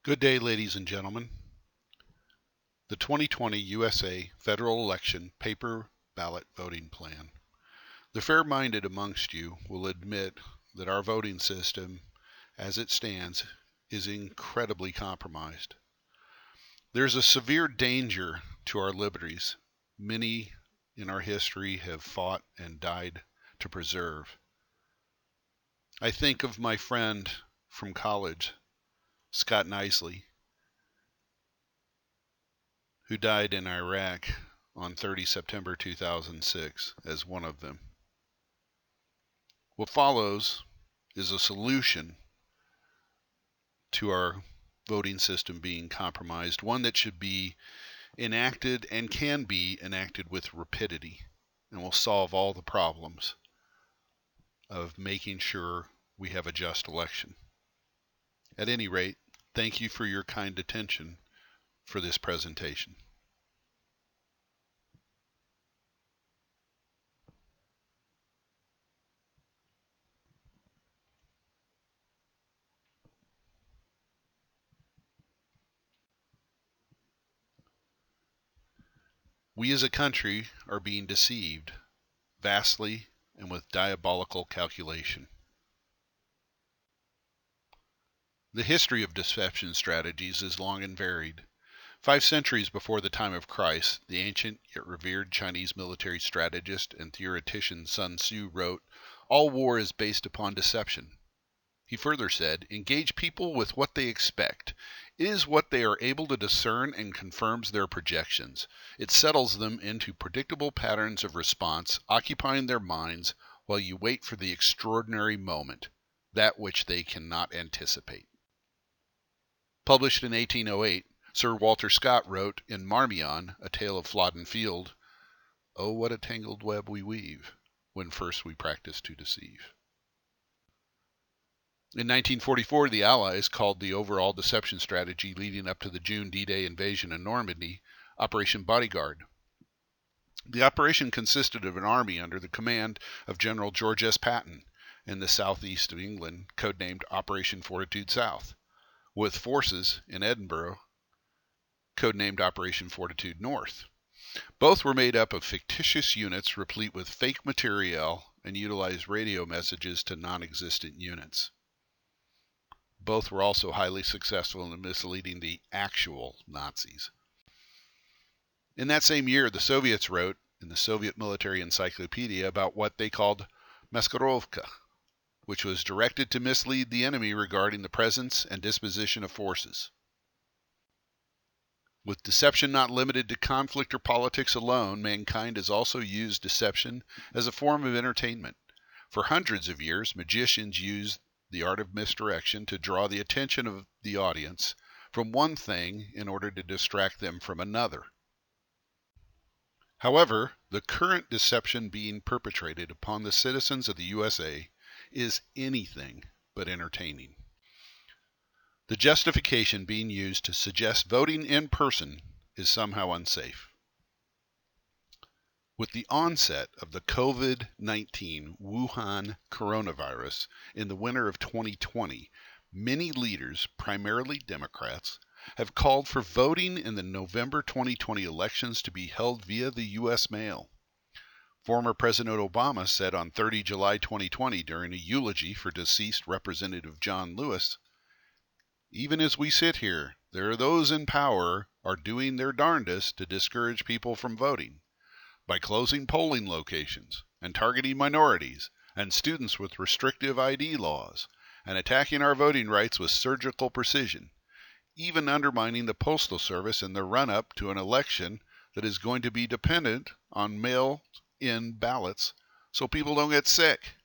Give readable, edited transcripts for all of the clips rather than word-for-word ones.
Good day, ladies and gentlemen. The 2020 USA federal election paper ballot voting plan. The fair-minded amongst you will admit that our voting system, as it stands, is incredibly compromised. There's a severe danger to our liberties many in our history have fought and died to preserve. I think of my friend from college, Scott Knisley, who died in Iraq on 30 September 2006 as one of them. What follows is a solution to our voting system being compromised, one that should be enacted and can be enacted with rapidity and will solve all the problems of making sure we have a just election. At any rate, thank you for your kind attention for this presentation. We as a country are being deceived vastly and with diabolical calculation. The history of deception strategies is long and varied. 5 centuries before the time of Christ, the ancient yet revered Chinese military strategist and theoretician Sun Tzu wrote, "All war is based upon deception." He further said, "Engage people with what they expect. It is what they are able to discern and confirms their projections. It settles them into predictable patterns of response, occupying their minds while you wait for the extraordinary moment, that which they cannot anticipate." Published in 1808, Sir Walter Scott wrote in Marmion, A Tale of Flodden Field, "Oh, what a tangled web we weave, when first we practice to deceive." In 1944, the Allies called the overall deception strategy leading up to the June D-Day invasion of Normandy Operation Bodyguard. The operation consisted of an army under the command of General George S. Patton in the southeast of England, codenamed Operation Fortitude South, with forces in Edinburgh, codenamed Operation Fortitude North. Both were made up of fictitious units replete with fake materiel and utilized radio messages to non-existent units. Both were also highly successful in misleading the actual Nazis. In that same year, the Soviets wrote in the Soviet Military Encyclopedia about what they called maskirovka, which was directed to mislead the enemy regarding the presence and disposition of forces. With deception not limited to conflict or politics alone, mankind has also used deception as a form of entertainment. For hundreds of years, magicians used the art of misdirection to draw the attention of the audience from one thing in order to distract them from another. However, the current deception being perpetrated upon the citizens of the USA is anything but entertaining. The justification being used to suggest voting in person is somehow unsafe. With the onset of the COVID-19 Wuhan coronavirus in the winter of 2020, many leaders, primarily Democrats, have called for voting in the November 2020 elections to be held via the U.S. mail. Former President Obama said on 30 July 2020 during a eulogy for deceased Representative John Lewis, "Even as we sit here, there are those in power are doing their darndest to discourage people from voting by closing polling locations and targeting minorities and students with restrictive ID laws and attacking our voting rights with surgical precision, even undermining the Postal Service in the run-up to an election that is going to be dependent on mail-in ballots so people don't get sick."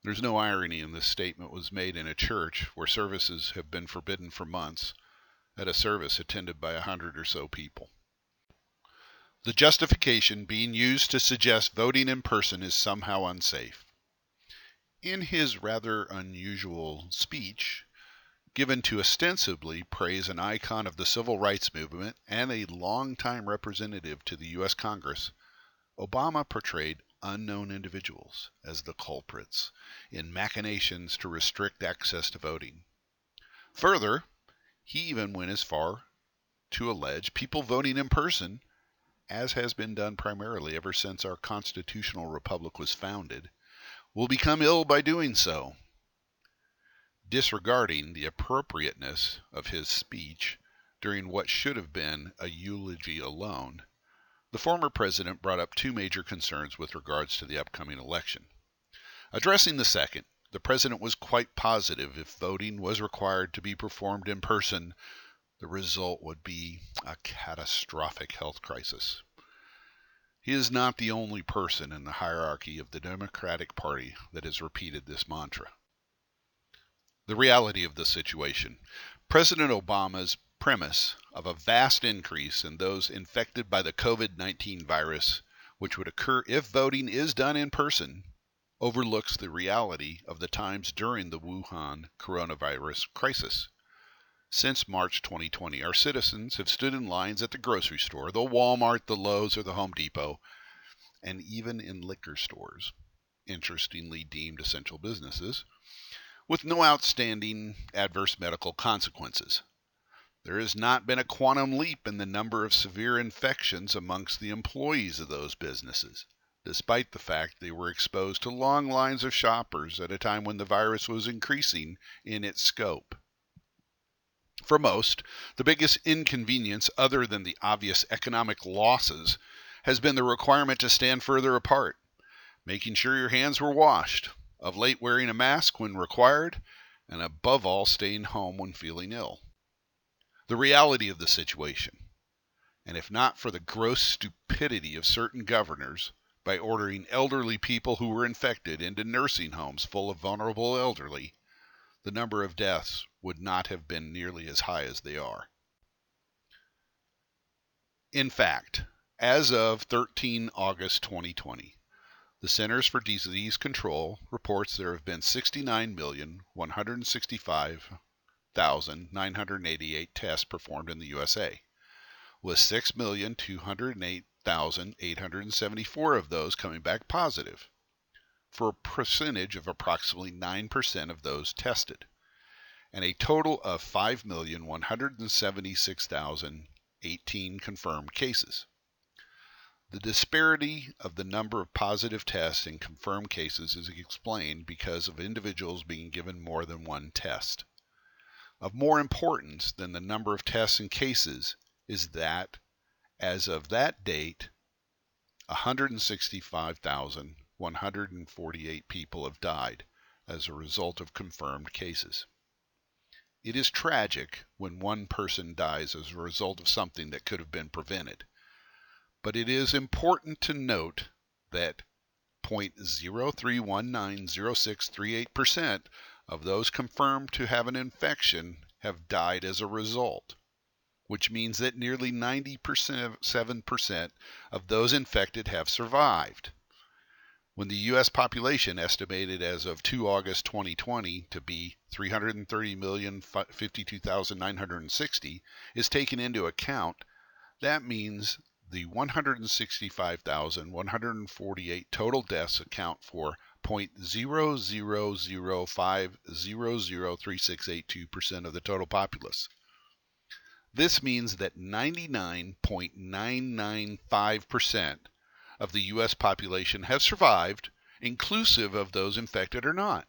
There's no irony in this statement was made in a church where services have been forbidden for months at a service attended by 100 or so people. The justification being used to suggest voting in person is somehow unsafe. In his rather unusual speech, given to ostensibly praise an icon of the civil rights movement and a longtime representative to the U.S. Congress, Obama portrayed unknown individuals as the culprits in machinations to restrict access to voting. Further, he even went as far to allege people voting in person, as has been done primarily ever since our constitutional republic was founded, will become ill by doing so. Disregarding the appropriateness of his speech during what should have been a eulogy alone, the former president brought up two major concerns with regards to the upcoming election. Addressing the second, the president was quite positive if voting was required to be performed in person, the result would be a catastrophic health crisis. He is not the only person in the hierarchy of the Democratic Party that has repeated this mantra. The reality of the situation. President Obama's premise of a vast increase in those infected by the COVID-19 virus, which would occur if voting is done in person, overlooks the reality of the times during the Wuhan coronavirus crisis. Since March 2020, our citizens have stood in lines at the grocery store, the Walmart, the Lowe's, or the Home Depot, and even in liquor stores, interestingly deemed essential businesses, with no outstanding adverse medical consequences. There has not been a quantum leap in the number of severe infections amongst the employees of those businesses, despite the fact they were exposed to long lines of shoppers at a time when the virus was increasing in its scope. For most, the biggest inconvenience, other than the obvious economic losses, has been the requirement to stand further apart, making sure your hands were washed, of late wearing a mask when required, and above all staying home when feeling ill. The reality of the situation, and if not for the gross stupidity of certain governors by ordering elderly people who were infected into nursing homes full of vulnerable elderly, the number of deaths would not have been nearly as high as they are. In fact, as of 13 August 2020, the Centers for Disease Control reports there have been 69,165,988 tests performed in the USA, with 6,208,874 of those coming back positive, for a percentage of approximately 9% of those tested, and a total of 5,176,018 confirmed cases. The disparity of the number of positive tests and confirmed cases is explained because of individuals being given more than one test. Of more importance than the number of tests and cases is that, as of that date, 165,148 people have died as a result of confirmed cases. It is tragic when one person dies as a result of something that could have been prevented. But it is important to note that 0.03190638% of those confirmed to have an infection have died as a result, which means that nearly 97% of those infected have survived. When the U.S. population, estimated as of 2 August 2020 to be 330,052,960, is taken into account, that means the 165,148 total deaths account for 0.0005003682% of the total populace. This means that 99.995% of the U.S. population have survived, inclusive of those infected or not.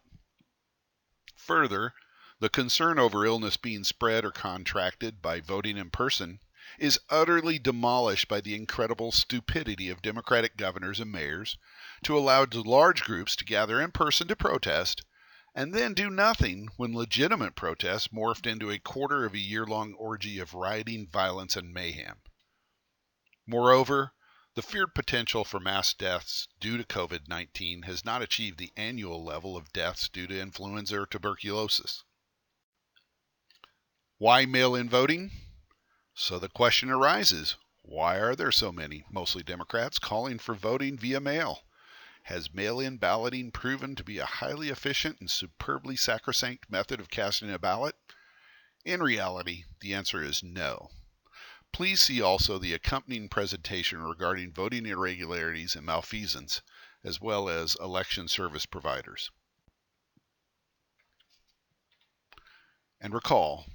Further, the concern over illness being spread or contracted by voting in person is utterly demolished by the incredible stupidity of Democratic governors and mayors to allow large groups to gather in person to protest and then do nothing when legitimate protests morphed into a quarter of a year-long orgy of rioting, violence, and mayhem. Moreover, the feared potential for mass deaths due to COVID-19 has not achieved the annual level of deaths due to influenza or tuberculosis. Why mail-in voting? So the question arises, why are there so many, mostly Democrats, calling for voting via mail? Has mail-in balloting proven to be a highly efficient and superbly sacrosanct method of casting a ballot? In reality, the answer is no. Please see also the accompanying presentation regarding voting irregularities and malfeasance, as well as election service providers. And recall,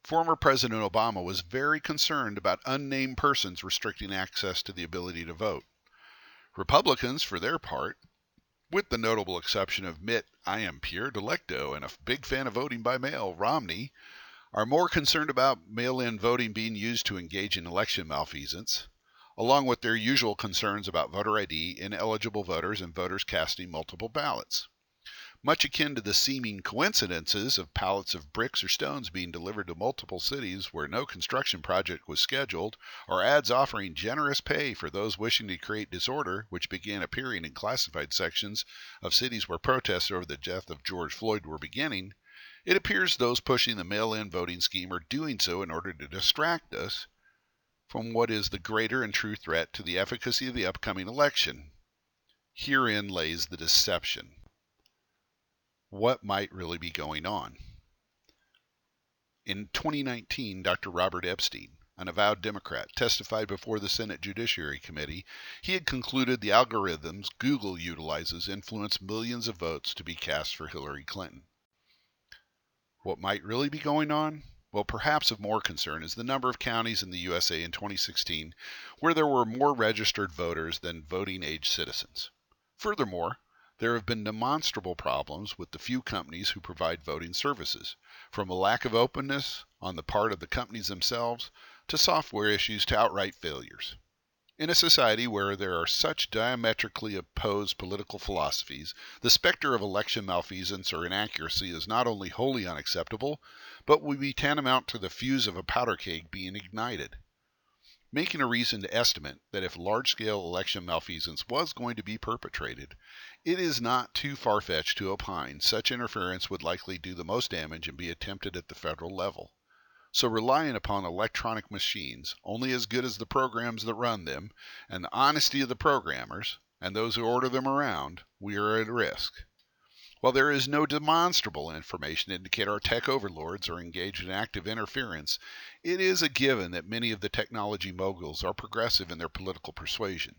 former President Obama was very concerned about unnamed persons restricting access to the ability to vote. Republicans, for their part, with the notable exception of Mitt I am Pierre Delecto and a big fan of voting by mail, Romney, are more concerned about mail-in voting being used to engage in election malfeasance, along with their usual concerns about voter ID, ineligible voters, and voters casting multiple ballots. Much akin to the seeming coincidences of pallets of bricks or stones being delivered to multiple cities where no construction project was scheduled, or ads offering generous pay for those wishing to create disorder, which began appearing in classified sections of cities where protests over the death of George Floyd were beginning, it appears those pushing the mail-in voting scheme are doing so in order to distract us from what is the greater and true threat to the efficacy of the upcoming election. Herein lays the deception. What might really be going on? In 2019, Dr. Robert Epstein, an avowed Democrat, testified before the Senate Judiciary Committee. He had concluded the algorithms Google utilizes influence millions of votes to be cast for Hillary Clinton. What might really be going on? Well, perhaps of more concern is the number of counties in the USA in 2016 where there were more registered voters than voting-age citizens. Furthermore, there have been demonstrable problems with the few companies who provide voting services, from a lack of openness on the part of the companies themselves to software issues to outright failures. In a society where there are such diametrically opposed political philosophies, the specter of election malfeasance or inaccuracy is not only wholly unacceptable, but would be tantamount to the fuse of a powder keg being ignited. Making a reasoned estimate that if large-scale election malfeasance was going to be perpetrated, it is not too far-fetched to opine such interference would likely do the most damage and be attempted at the federal level. So relying upon electronic machines, only as good as the programs that run them, and the honesty of the programmers, and those who order them around, we are at risk. While there is no demonstrable information to indicate our tech overlords are engaged in active interference, it is a given that many of the technology moguls are progressive in their political persuasion.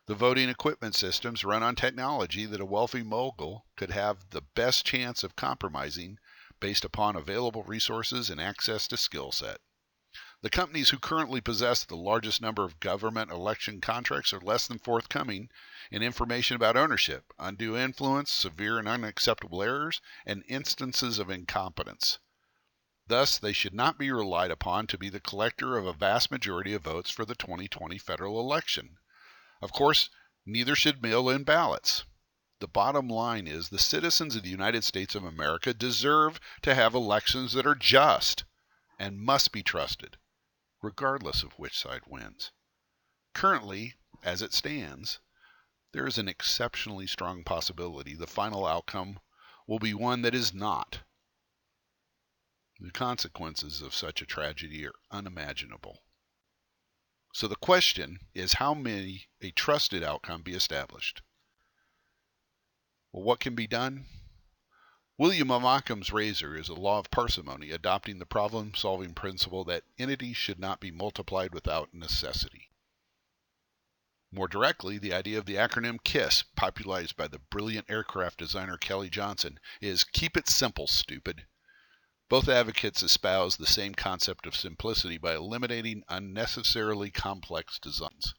The voting equipment systems run on technology that a wealthy mogul could have the best chance of compromising based upon available resources and access to skill set. The companies who currently possess the largest number of government election contracts are less than forthcoming in information about ownership, undue influence, severe and unacceptable errors, and instances of incompetence. Thus, they should not be relied upon to be the collector of a vast majority of votes for the 2020 federal election. Of course, neither should mail-in ballots. The bottom line is the citizens of the United States of America deserve to have elections that are just and must be trusted, regardless of which side wins. Currently, as it stands, there is an exceptionally strong possibility the final outcome will be one that is not. The consequences of such a tragedy are unimaginable. So the question is, how may a trusted outcome be established? Well, what can be done? William of Occam's razor is a law of parsimony, adopting the problem-solving principle that entities should not be multiplied without necessity. More directly, the idea of the acronym KISS, popularized by the brilliant aircraft designer Kelly Johnson, is keep it simple, stupid. Both advocates espouse the same concept of simplicity by eliminating unnecessarily complex designs.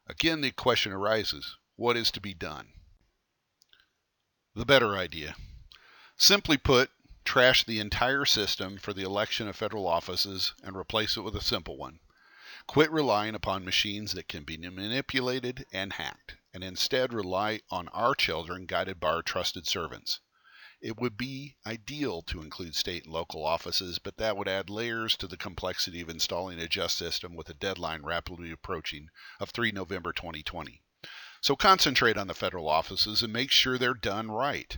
Again, the question arises, what is to be done? The better idea. Simply put, trash the entire system for the election of federal offices and replace it with a simple one. Quit relying upon machines that can be manipulated and hacked, and instead rely on our children guided by our trusted servants. It would be ideal to include state and local offices, but that would add layers to the complexity of installing a just system with a deadline rapidly approaching of 3 November 2020. So concentrate on the federal offices and make sure they're done right.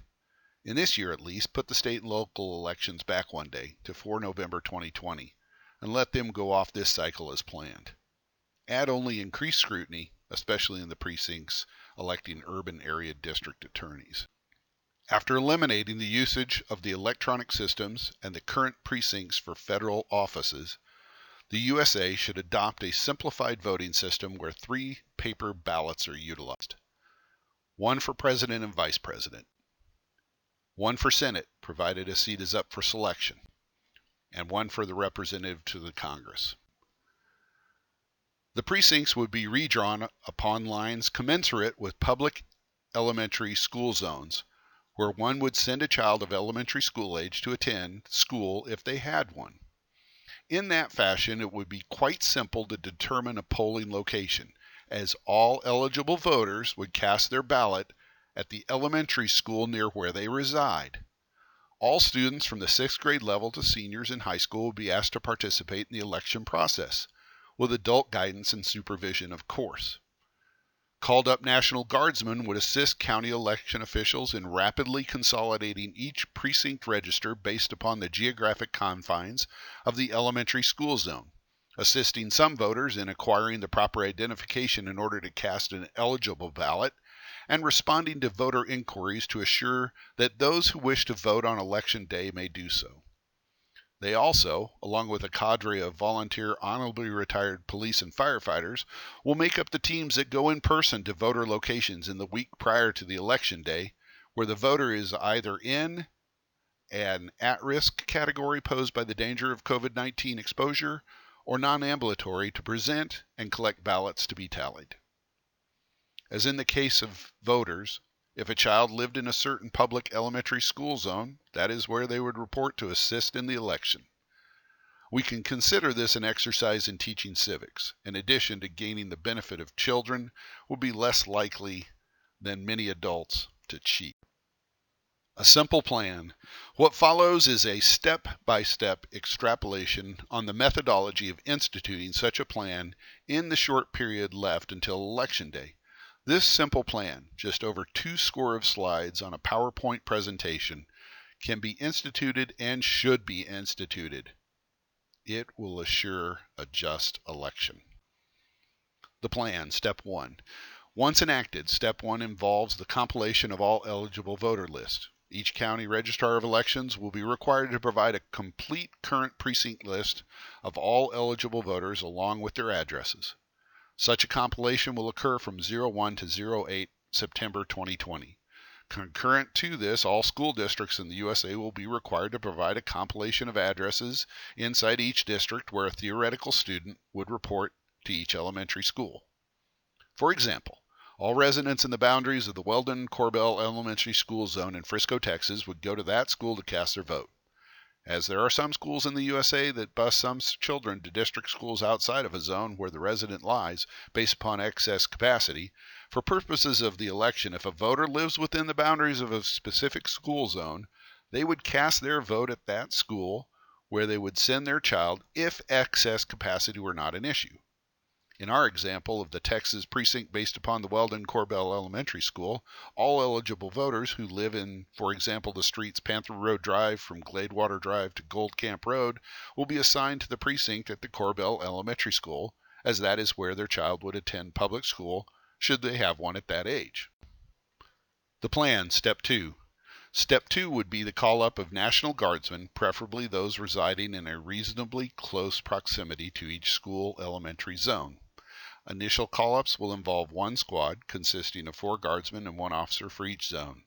In this year at least, put the state and local elections back one day to 4 November 2020 and let them go off this cycle as planned. Add only increased scrutiny, especially in the precincts electing urban area district attorneys. After eliminating the usage of the electronic systems and the current precincts for federal offices, the USA should adopt a simplified voting system where 3 paper ballots are utilized. 1 for president and vice president, one for Senate, provided a seat is up for selection, and one for the representative to the Congress. The precincts would be redrawn upon lines commensurate with public elementary school zones, where one would send a child of elementary school age to attend school if they had one. In that fashion, it would be quite simple to determine a polling location, as all eligible voters would cast their ballot at the elementary school near where they reside. All students from the 6th grade level to seniors in high school would be asked to participate in the election process, with adult guidance and supervision, of course. Called up National Guardsmen would assist county election officials in rapidly consolidating each precinct register based upon the geographic confines of the elementary school zone, assisting some voters in acquiring the proper identification in order to cast an eligible ballot, and responding to voter inquiries to assure that those who wish to vote on election day may do so. They also, along with a cadre of volunteer honorably retired police and firefighters, will make up the teams that go in person to voter locations in the week prior to the election day, where the voter is either in an at-risk category posed by the danger of COVID-19 exposure or non-ambulatory, to present and collect ballots to be tallied. As in the case of voters, if a child lived in a certain public elementary school zone, that is where they would report to assist in the election. We can consider this an exercise in teaching civics, in addition to gaining the benefit of children will be less likely than many adults to cheat. A simple plan. What follows is a step-by-step extrapolation on the methodology of instituting such a plan in the short period left until Election Day. This simple plan, just over 2 score of slides on a PowerPoint presentation, can be instituted and should be instituted. It will assure a just election. The plan, Step 1. Once enacted, Step 1 involves the compilation of all eligible voter lists. Each county registrar of elections will be required to provide a complete current precinct list of all eligible voters along with their addresses. Such a compilation will occur from 01 to 08 September 2020. Concurrent to this, all school districts in the USA will be required to provide a compilation of addresses inside each district where a theoretical student would report to each elementary school. For example, all residents in the boundaries of the Weldon-Corbell Elementary School Zone in Frisco, Texas would go to that school to cast their vote. As there are some schools in the USA that bus some children to district schools outside of a zone where the resident lies based upon excess capacity, for purposes of the election, if a voter lives within the boundaries of a specific school zone, they would cast their vote at that school where they would send their child if excess capacity were not an issue. In our example of the Texas precinct based upon the Weldon-Corbell Elementary School, all eligible voters who live in, for example, the streets Panther Road Drive from Gladewater Drive to Gold Camp Road will be assigned to the precinct at the Corbell Elementary School, as that is where their child would attend public school should they have one at that age. The plan, Step 2. Step 2 would be the call-up of National Guardsmen, preferably those residing in a reasonably close proximity to each school elementary zone. Initial call-ups will involve one squad consisting of 4 guardsmen and 1 officer for each zone.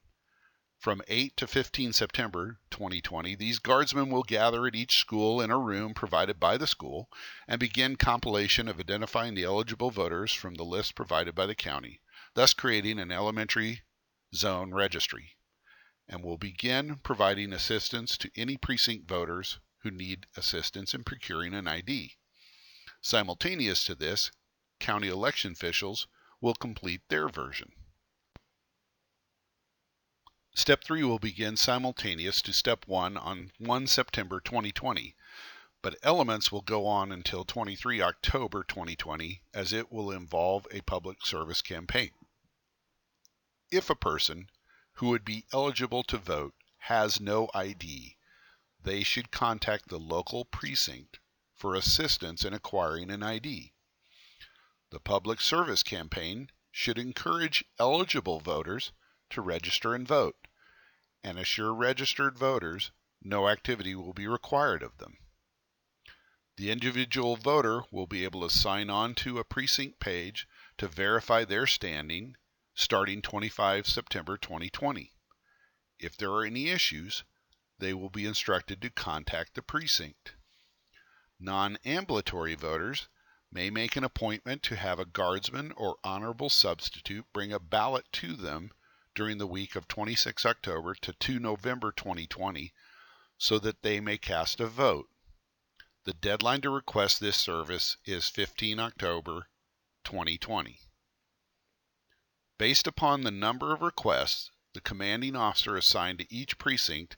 From 8 to 15 September 2020, these guardsmen will gather at each school in a room provided by the school and begin compilation of identifying the eligible voters from the list provided by the county, thus creating an elementary zone registry, and will begin providing assistance to any precinct voters who need assistance in procuring an ID. Simultaneous to this, county election officials will complete their version. Step 3 will begin simultaneous to Step 1 on 1 September 2020, but elements will go on until 23 October 2020 as it will involve a public service campaign. If a person who would be eligible to vote has no ID, they should contact the local precinct for assistance in acquiring an ID. The public service campaign should encourage eligible voters to register and vote, and assure registered voters no activity will be required of them. The individual voter will be able to sign on to a precinct page to verify their standing starting 25 September 2020. If there are any issues, they will be instructed to contact the precinct. Non-ambulatory voters may make an appointment to have a guardsman or honorable substitute bring a ballot to them during the week of 26 October to 2 November 2020 so that they may cast a vote. The deadline to request this service is 15 October 2020. Based upon the number of requests, the commanding officer assigned to each precinct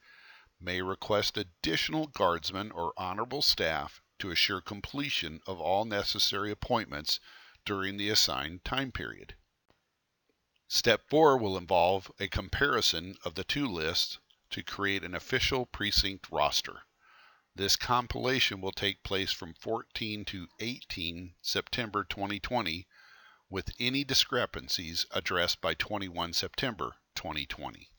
may request additional guardsmen or honorable staff to assure completion of all necessary appointments during the assigned time period. Step 4 will involve a comparison of the two lists to create an official precinct roster. This compilation will take place from 14 to 18 September 2020, with any discrepancies addressed by 21 September 2020.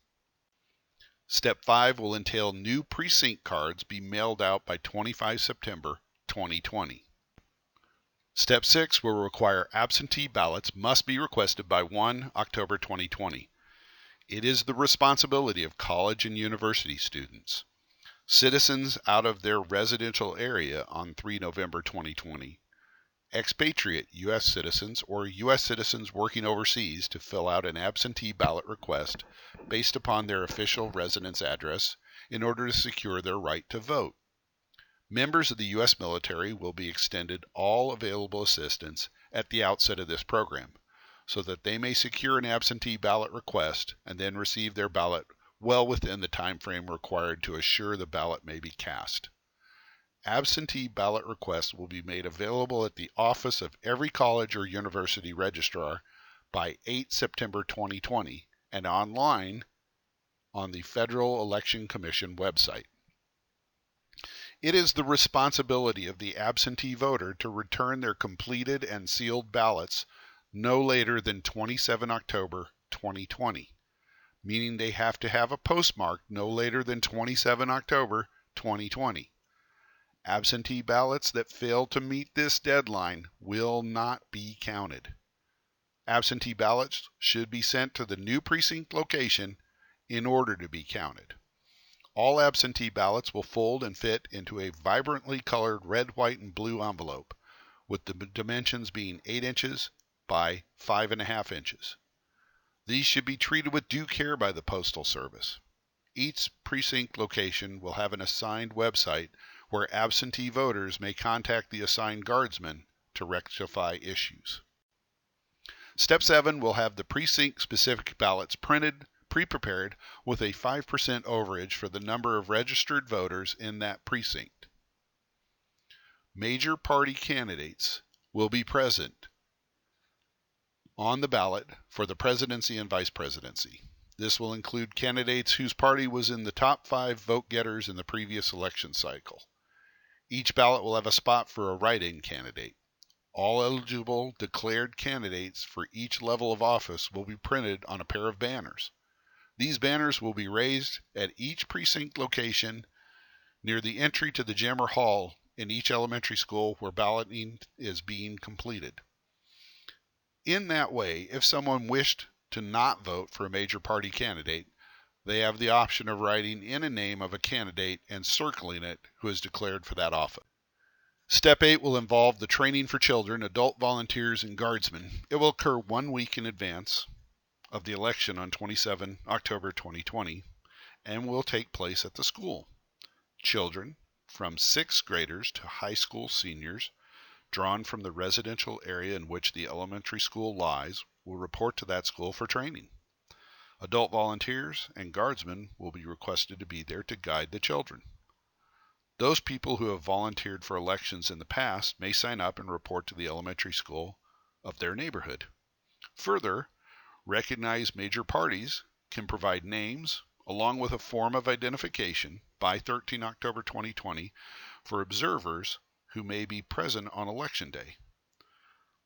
Step 5 will entail new precinct cards be mailed out by 25 September 2020. Step 6 will require absentee ballots must be requested by 1 October 2020. It is the responsibility of college and university students. Citizens out of their residential area on 3 November 2020, expatriate U.S. citizens or U.S. citizens working overseas to fill out an absentee ballot request based upon their official residence address in order to secure their right to vote. Members of the U.S. military will be extended all available assistance at the outset of this program so that they may secure an absentee ballot request and then receive their ballot well within the time frame required to assure the ballot may be cast. Absentee ballot requests will be made available at the office of every college or university registrar by 8 September 2020 and online on the Federal Election Commission website. It is the responsibility of the absentee voter to return their completed and sealed ballots no later than 27 October 2020. Meaning they have to have a postmark no later than 27 October 2020. Absentee ballots that fail to meet this deadline will not be counted. Absentee ballots should be sent to the new precinct location in order to be counted. All absentee ballots will fold and fit into a vibrantly colored red, white, and blue envelope, with the dimensions being 8 inches by 5.5 inches. These should be treated with due care by the Postal Service. Each precinct location will have an assigned website where absentee voters may contact the assigned guardsman to rectify issues. Step 7 will have the precinct-specific ballots printed, pre-prepared, with a 5% overage for the number of registered voters in that precinct. Major party candidates will be present on the ballot for the presidency and vice presidency. This will include candidates whose party was in the top 5 vote getters in the previous election cycle. Each ballot will have a spot for a write-in candidate. All eligible declared candidates for each level of office will be printed on a pair of banners. These banners will be raised at each precinct location near the entry to the gym or hall in each elementary school where balloting is being completed. In that way, if someone wished to not vote for a major party candidate, they have the option of writing in a name of a candidate and circling it who is declared for that office. Step 8 will involve the training for children, adult volunteers, and guardsmen. It will occur 1 week in advance of the election on 27 October 2020 and will take place at the school. Children from 6th graders to high school seniors drawn from the residential area in which the elementary school lies will report to that school for training. Adult volunteers and guardsmen will be requested to be there to guide the children. Those people who have volunteered for elections in the past may sign up and report to the elementary school of their neighborhood. Further, recognized major parties can provide names along with a form of identification by 13 October 2020 for observers who may be present on election day.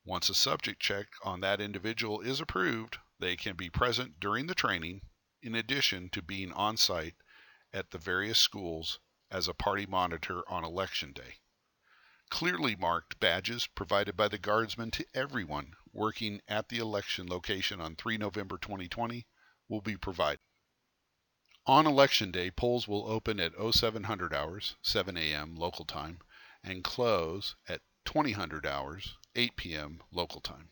Once a subject check on that individual is approved, they can be present during the training in addition to being on site at the various schools as a party monitor on election day. Clearly marked badges provided by the guardsmen to everyone working at the election location on 3 November 2020 will be provided. On Election Day, polls will open at 0700 hours, 7 a.m. local time, and close at 2000 hours, 8 p.m. local time.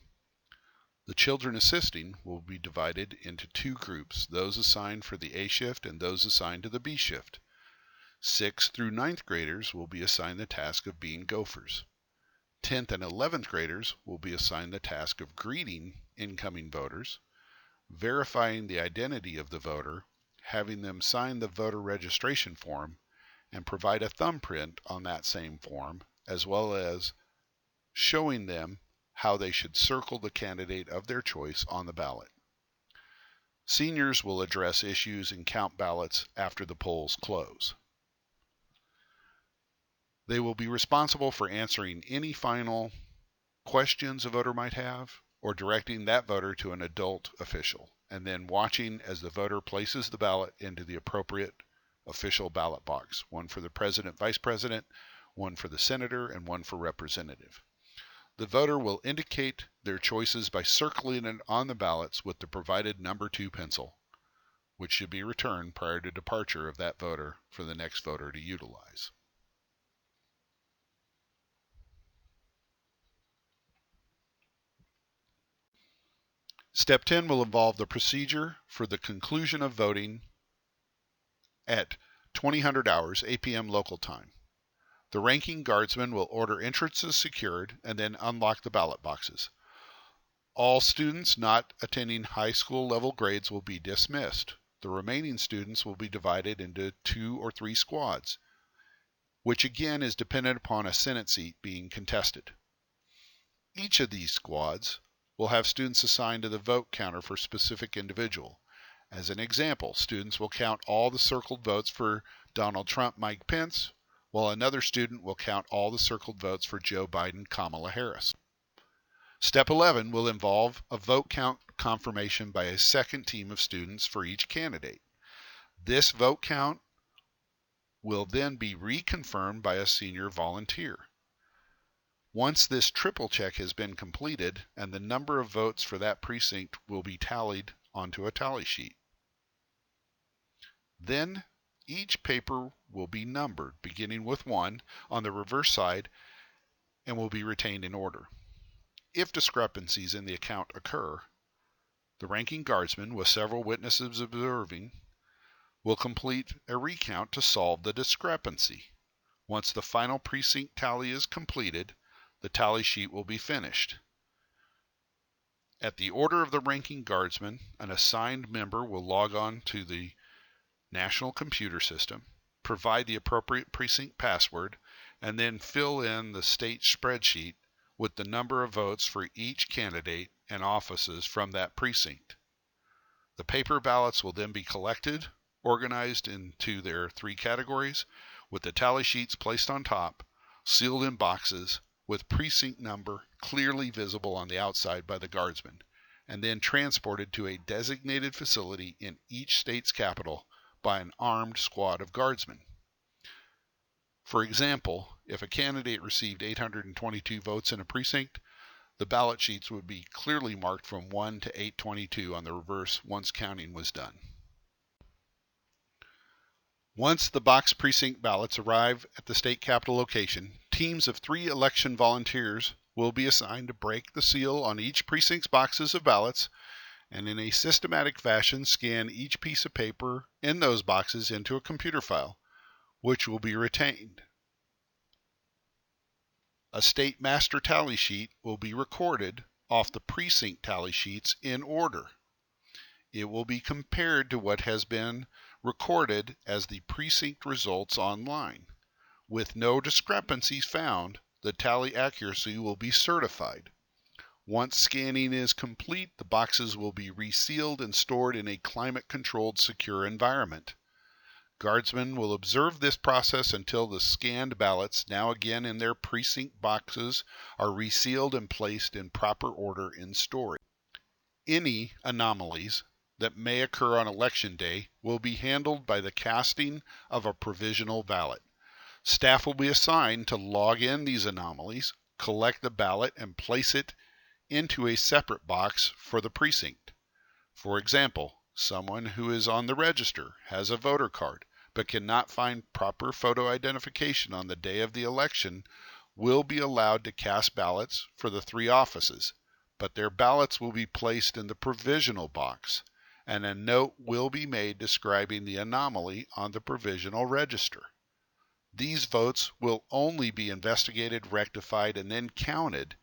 The children assisting will be divided into two groups, those assigned for the A shift and those assigned to the B shift. 6th through 9th graders will be assigned the task of being gophers. 10th and 11th graders will be assigned the task of greeting incoming voters, verifying the identity of the voter, having them sign the voter registration form, and provide a thumbprint on that same form, as well as showing them how they should circle the candidate of their choice on the ballot. Seniors will address issues and count ballots after the polls close. They will be responsible for answering any final questions a voter might have or directing that voter to an adult official, and then watching as the voter places the ballot into the appropriate official ballot box, one for the president, vice president, one for the senator, and one for representative. The voter will indicate their choices by circling it on the ballots with the provided number 2 pencil, which should be returned prior to departure of that voter for the next voter to utilize. Step 10 will involve the procedure for the conclusion of voting at 2000 hours, 8 p.m. local time. The ranking guardsman will order entrances secured and then unlock the ballot boxes. All students not attending high school level grades will be dismissed. The remaining students will be divided into 2 or 3 squads, which again is dependent upon a Senate seat being contested. Each of these squads will have students assigned to the vote counter for a specific individual. As an example, students will count all the circled votes for Donald Trump, Mike Pence, while another student will count all the circled votes for Joe Biden, Kamala Harris. Step 11 will involve a vote count confirmation by a second team of students for each candidate. This vote count will then be reconfirmed by a senior volunteer. Once this triple check has been completed, and the number of votes for that precinct will be tallied onto a tally sheet. Then each paper will be numbered, beginning with 1 on the reverse side, and will be retained in order. If discrepancies in the account occur, the ranking guardsman, with several witnesses observing, will complete a recount to solve the discrepancy. Once the final precinct tally is completed, the tally sheet will be finished. At the order of the ranking guardsman, an assigned member will log on to the national computer system, provide the appropriate precinct password, and then fill in the state spreadsheet with the number of votes for each candidate and offices from that precinct. The paper ballots will then be collected, organized into their 3 categories, with the tally sheets placed on top, sealed in boxes, with precinct number clearly visible on the outside by the guardsman, and then transported to a designated facility in each state's capital by an armed squad of guardsmen. For example, if a candidate received 822 votes in a precinct, the ballot sheets would be clearly marked from 1 to 822 on the reverse once counting was done. Once the box precinct ballots arrive at the state capitol location, teams of 3 election volunteers will be assigned to break the seal on each precinct's boxes of ballots and in a systematic fashion scan each piece of paper in those boxes into a computer file, which will be retained. A state master tally sheet will be recorded off the precinct tally sheets in order. It will be compared to what has been recorded as the precinct results online. With no discrepancies found, the tally accuracy will be certified. Once scanning is complete, the boxes will be resealed and stored in a climate-controlled, secure environment. Guardsmen will observe this process until the scanned ballots, now again in their precinct boxes, are resealed and placed in proper order in storage. Any anomalies that may occur on election day will be handled by the casting of a provisional ballot. Staff will be assigned to log in these anomalies, collect the ballot, and place it into a separate box for the precinct. For example, someone who is on the register, has a voter card, but cannot find proper photo identification on the day of the election will be allowed to cast ballots for the 3 offices, but their ballots will be placed in the provisional box, and a note will be made describing the anomaly on the provisional register. These votes will only be investigated, rectified, and then counted,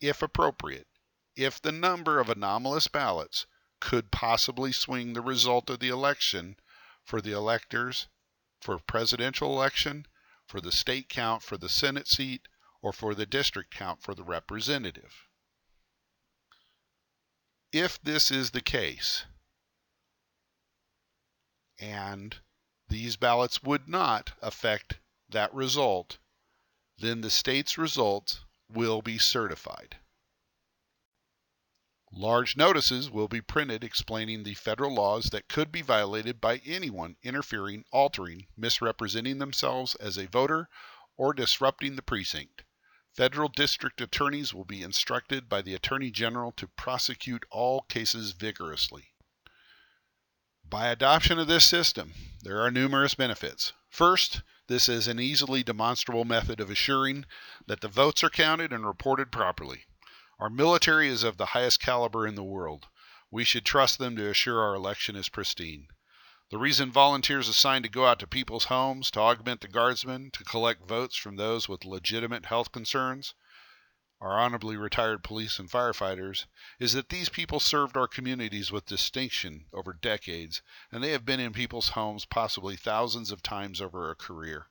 if appropriate, if the number of anomalous ballots could possibly swing the result of the election for the electors, for presidential election, for the state count for the Senate seat, or for the district count for the representative. If this is the case, and these ballots would not affect that result, then the state's results will be certified. Large notices will be printed explaining the federal laws that could be violated by anyone interfering, altering, misrepresenting themselves as a voter, or disrupting the precinct. Federal district attorneys will be instructed by the Attorney General to prosecute all cases vigorously. By adoption of this system, there are numerous benefits. First, this is an easily demonstrable method of assuring that the votes are counted and reported properly. Our military is of the highest caliber in the world. We should trust them to assure our election is pristine. The reason volunteers assigned to go out to people's homes to augment the guardsmen to collect votes from those with legitimate health concerns, our honorably retired police and firefighters, is that these people served our communities with distinction over decades, and they have been in people's homes possibly thousands of times over a career.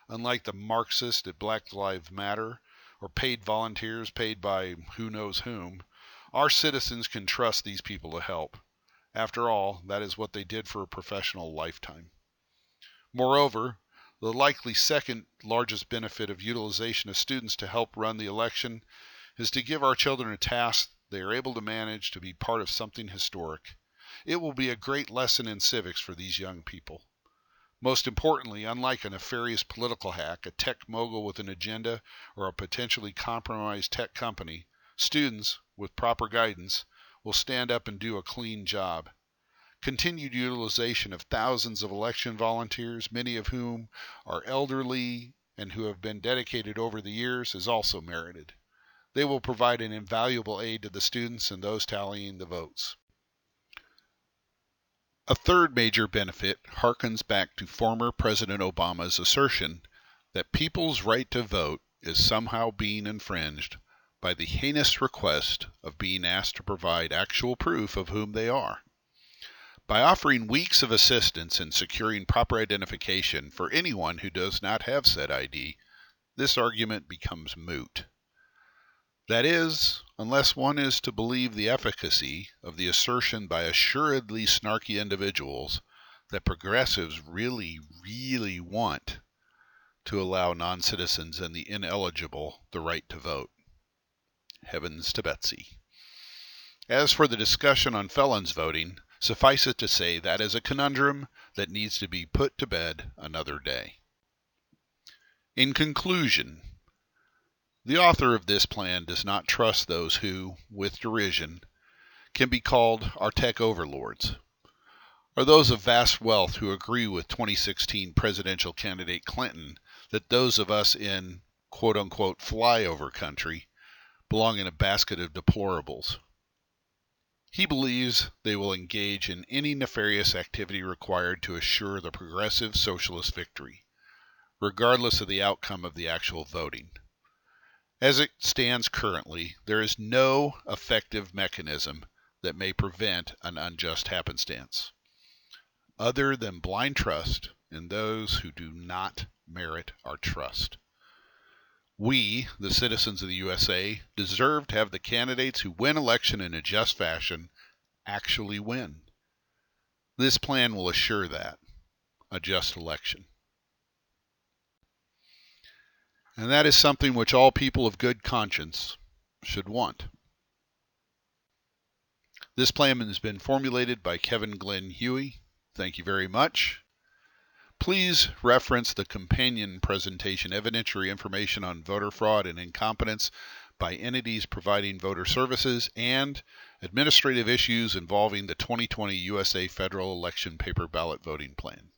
Unlike the Marxists at Black Lives Matter, or paid volunteers paid by who knows whom, our citizens can trust these people to help. After all, that is what they did for a professional lifetime. Moreover, the likely second largest benefit of utilization of students to help run the election is to give our children a task they are able to manage to be part of something historic. It will be a great lesson in civics for these young people. Most importantly, unlike a nefarious political hack, a tech mogul with an agenda, or a potentially compromised tech company, students, with proper guidance, will stand up and do a clean job. Continued utilization of thousands of election volunteers, many of whom are elderly and who have been dedicated over the years, is also merited. They will provide an invaluable aid to the students and those tallying the votes. A third major benefit harkens back to former President Obama's assertion that people's right to vote is somehow being infringed by the heinous request of being asked to provide actual proof of whom they are. By offering weeks of assistance in securing proper identification for anyone who does not have said ID, this argument becomes moot. That is, unless one is to believe the efficacy of the assertion by assuredly snarky individuals that progressives really want to allow non-citizens and the ineligible the right to vote. Heavens to Betsy. As for the discussion on felons voting, suffice it to say that is a conundrum that needs to be put to bed another day. In conclusion, the author of this plan does not trust those who, with derision, can be called our tech overlords, or those of vast wealth who agree with 2016 presidential candidate Clinton that those of us in quote-unquote flyover country belong in a basket of deplorables. He believes they will engage in any nefarious activity required to assure the progressive socialist victory, regardless of the outcome of the actual voting. As it stands currently, there is no effective mechanism that may prevent an unjust happenstance, other than blind trust in those who do not merit our trust. We, the citizens of the USA, deserve to have the candidates who win election in a just fashion actually win. This plan will assure that, a just election. And that is something which all people of good conscience should want. This plan has been formulated by Kevin Glenn Huey. Thank you very much. Please reference the companion presentation, Evidentiary Information on Voter Fraud and Incompetence by Entities Providing Voter Services, and administrative issues involving the 2020 USA federal election paper ballot voting plan.